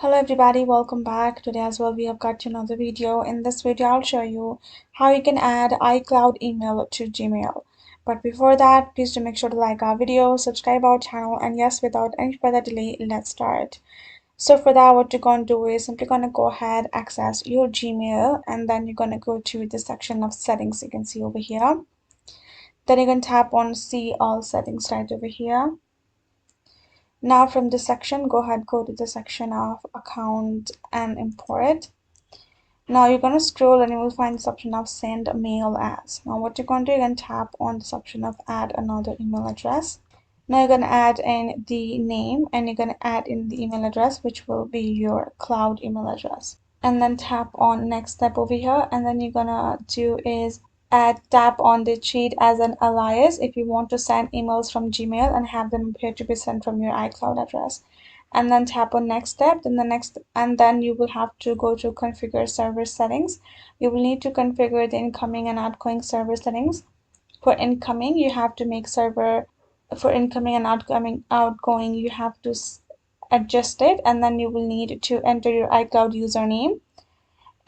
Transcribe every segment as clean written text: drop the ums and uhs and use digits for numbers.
Hello everybody, welcome back. Today as well we have got another video. In this video I'll show you how you can add iCloud email to Gmail. But before that, please do make sure to like our video, subscribe our channel, and yes, without any further delay, let's start. So for that, what you're going to do is simply going to go ahead, access your Gmail, and then you're going to go to the section of settings you can see over here. Then you're going to tap on see all settings right over here. Now from this section, go ahead, go to the section of account and import. Now you're going to scroll and you will find this option of send mail as. Now what you're going to do, you're going to tap on this option of add another email address. Now you're going to add in the name and you're going to add in the email address, which will be your cloud email address. And then tap on next step over here, and then you're going to do is tap on the treat as an alias if you want to send emails from Gmail and have them appear to be sent from your iCloud address. And then tap on next step, and then you will have to go to configure server settings. You will need to configure the incoming and outgoing server settings. For incoming, you have to make server for incoming and outgoing you have to adjust it, and then you will need to enter your iCloud username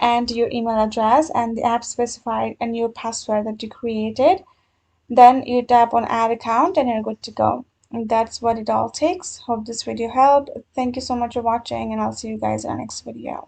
and your email address and the app specified and your password that you created. Then you tap on add account and you're good to go. And that's what it all takes. Hope this video helped. Thank you so much for watching, and I'll see you guys in our next video.